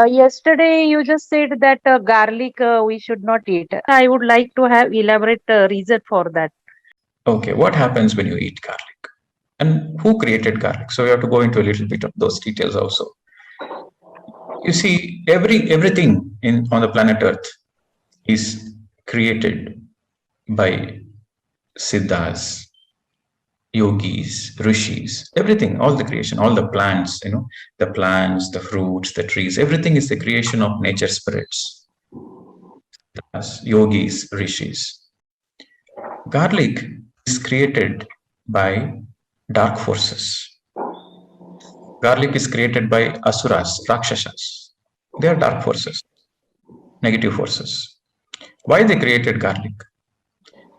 Yesterday, you just said that garlic we should not eat. I would like to have elaborate reason for that. Okay, what happens when you eat garlic? And who created garlic? So we have to go into a little bit of those details also. You see, everything on the planet Earth is created by siddhas, yogis, rishis, everything, all the creation, all the plants, the plants, the fruits, the trees, everything is the creation of nature spirits, yogis, rishis. Garlic is created by dark forces. Garlic is created by asuras, rakshasas. They are dark forces, negative forces. Why they created garlic?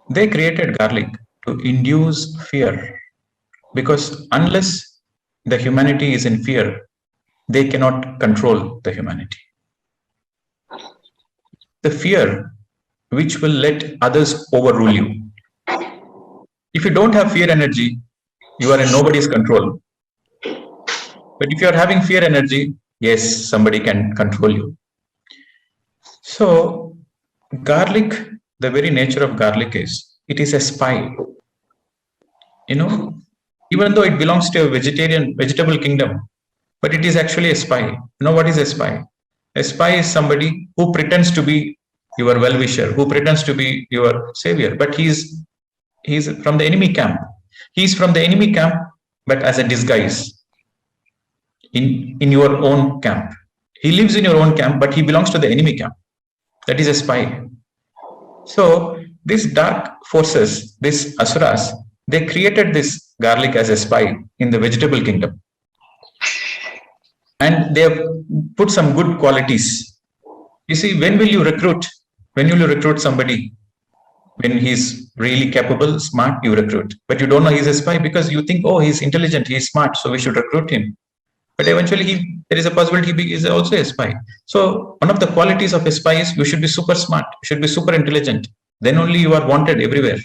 They created garlic to induce fear, because unless the humanity is in fear, they cannot control the humanity. The fear which will let others overrule you. If you don't have fear energy, you are in nobody's control. But if you are having fear energy, yes, somebody can control you. So garlic, the very nature of garlic is, it is a spy. Even though it belongs to a vegetable kingdom, but it is actually a spy. What is a spy? A spy is somebody who pretends to be your well-wisher, who pretends to be your savior, but he's from the enemy camp. He's from the enemy camp, but as a disguise in your own camp. He lives in your own camp, but he belongs to the enemy camp. That is a spy. So these dark forces, these asuras, they created this garlic as a spy in the vegetable kingdom. And they have put some good qualities. You see, when will you recruit somebody? When he's really capable, smart, you recruit. But you don't know he's a spy because you think, oh, he's intelligent, he's smart, so we should recruit him. But eventually there is a possibility he is also a spy. So one of the qualities of a spy is you should be super smart, you should be super intelligent. Then only you are wanted everywhere.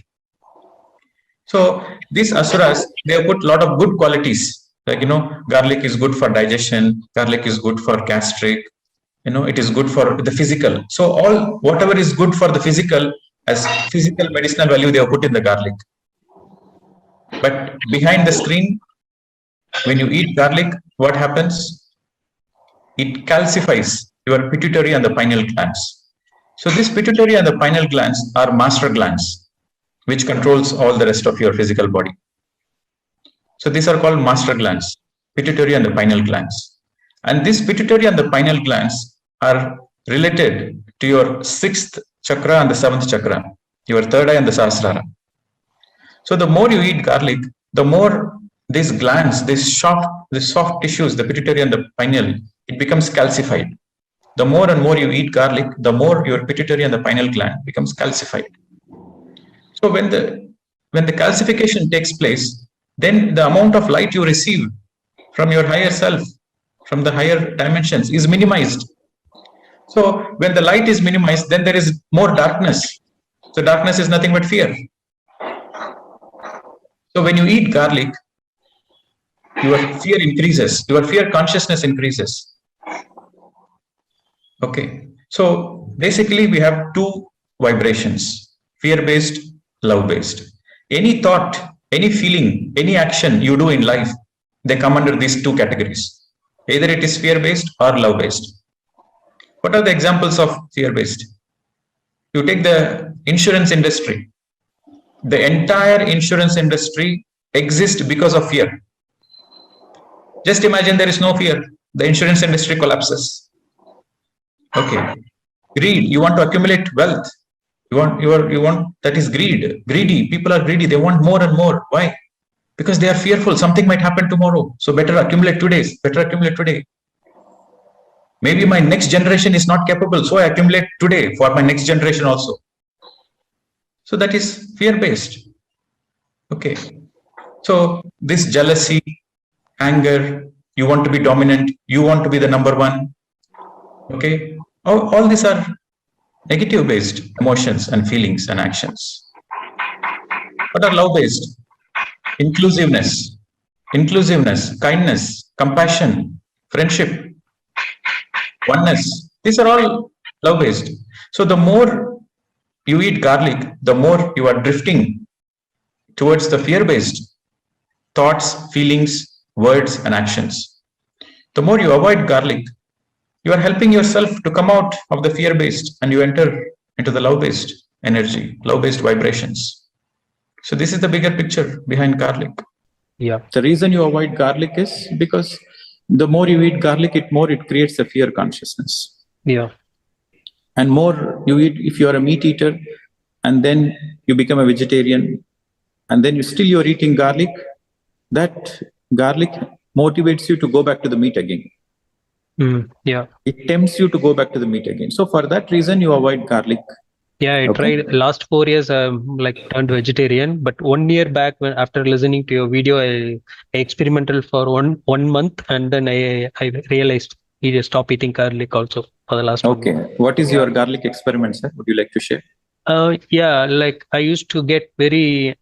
So these asuras, they have put a lot of good qualities. Like, garlic is good for digestion, garlic is good for gastric, it is good for the physical. So whatever is good for the physical, as physical medicinal value, they have put in the garlic. But behind the screen, when you eat garlic, what happens? It calcifies your pituitary and the pineal glands. So this pituitary and the pineal glands are master glands, which controls all the rest of your physical body. So these are called master glands, pituitary and the pineal glands. And this pituitary and the pineal glands are related to your 6th chakra and the 7th chakra, your third eye and the sahasrara. So the more you eat garlic, the more these glands, these soft tissues, the pituitary and the pineal, it becomes calcified. The more and more you eat garlic, the more your pituitary and the pineal gland becomes calcified. So when the calcification takes place, then the amount of light you receive from your higher self, from the higher dimensions, is minimized. So when the light is minimized, then there is more darkness. So darkness is nothing but fear. So when you eat garlic, your fear increases, your fear consciousness increases. Okay. So basically we have two vibrations, fear-based, love-based. Any thought, any feeling, any action you do in life, they come under these two categories. Either it is fear-based or love-based. What are the examples of fear-based? You take the insurance industry. The entire insurance industry exists because of fear. Just imagine there is no fear. The insurance industry collapses. Okay. Greed. You want to accumulate wealth. You want that is greed. Greedy. People are greedy. They want more and more. Why? Because they are fearful. Something might happen tomorrow. So better accumulate today. Better accumulate today. Maybe my next generation is not capable. So I accumulate today for my next generation also. So that is fear-based. Okay. So this jealousy, anger, you want to be dominant, you want to be the number one. Okay. All these are negative-based emotions and feelings and actions. What are love-based? Inclusiveness, kindness, compassion, friendship. oneness. These are all love-based. So the more you eat garlic, the more you are drifting towards the fear-based thoughts, feelings, words, and actions. The more you avoid garlic, you are helping yourself to come out of the fear-based and you enter into the love-based energy, love-based vibrations. So this is the bigger picture behind garlic. Yeah. The reason you avoid garlic is because the more you eat garlic, it creates a fear consciousness. Yeah. And more you eat, if you are a meat eater, and then you become a vegetarian, and then you're eating garlic, that garlic motivates you to go back to the meat again. Yeah. It tempts you to go back to the meat again. So for that reason, you avoid garlic. Yeah, I tried last 4 years. Like turned vegetarian, but 1 year back, when after listening to your video, I experimental for one month, and then I realized you just stop eating garlic also for the last 1 month. What is your garlic experiment, sir? Would you like to share? Yeah, like I used to get very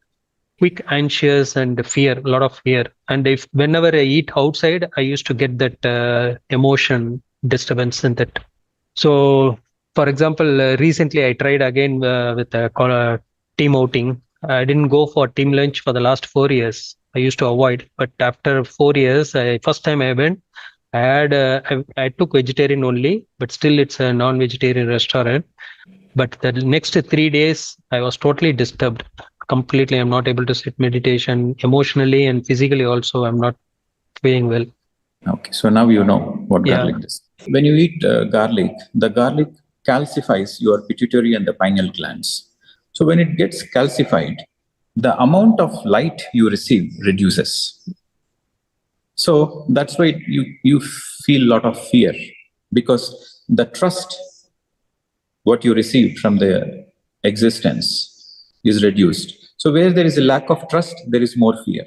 quick anxious and fear, a lot of fear, and if whenever I eat outside, I used to get that emotion disturbance in that. So, for example, recently I tried again with a team outing. I didn't go for team lunch for the last 4 years. I used to avoid, but after 4 years, first time I went, I took vegetarian only, but still it's a non-vegetarian restaurant. But the next 3 days, I was totally disturbed. Completely, I'm not able to sit meditation emotionally and physically also. I'm not feeling well. Okay, so now you know what Yeah. garlic is. When you eat garlic, the garlic calcifies your pituitary and the pineal glands. So when it gets calcified, the amount of light you receive reduces. So that's why you feel a lot of fear, because the trust what you receive from the existence is reduced. So where there is a lack of trust, there is more fear.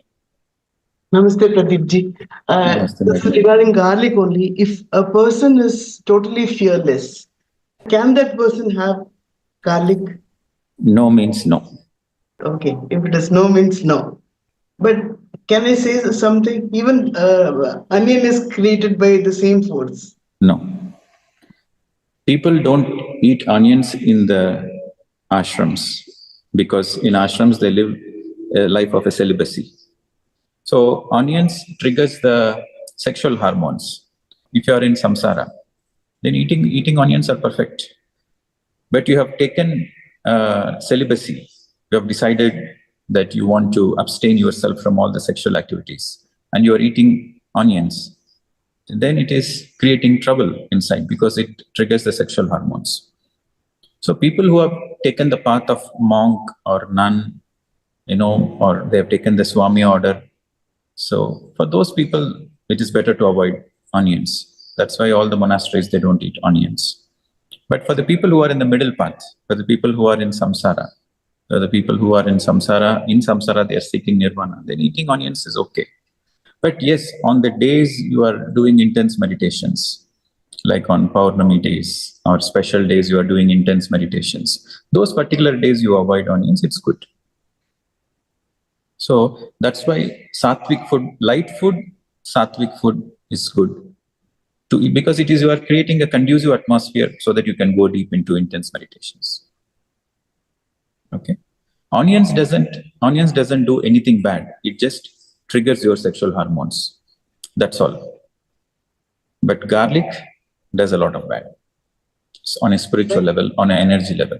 Namaste, Pradeep Ji. Namaste, This is regarding garlic only. If a person is totally fearless, can that person have garlic? No means no. Okay, if it is no means no. But can I say something? Even onion is created by the same force. No. People don't eat onions in the ashrams because in ashrams they live a life of a celibacy. So onions triggers the sexual hormones. If you are in samsara, then eating onions are perfect. But you have taken celibacy. You have decided that you want to abstain yourself from all the sexual activities, and you are eating onions. Then it is creating trouble inside because it triggers the sexual hormones. So people who have taken the path of monk or nun, or they have taken the Swami order. So for those people, it is better to avoid onions. That's why all the monasteries, they don't eat onions. But for the people who are in the middle path, for the people who are in samsara, for the people who are in samsara, they are seeking nirvana, then eating onions is okay. But yes, on the days you are doing intense meditations, like on Paurnami days or special days you are doing intense meditations, those particular days you avoid onions, it's good. So that's why Satvik food, light food, Satvik food is good to eat, because you are creating a conducive atmosphere so that you can go deep into intense meditations. Okay. Onions doesn't do anything bad. It just triggers your sexual hormones. That's all. But garlic does a lot of bad on a spiritual level, on an energy level.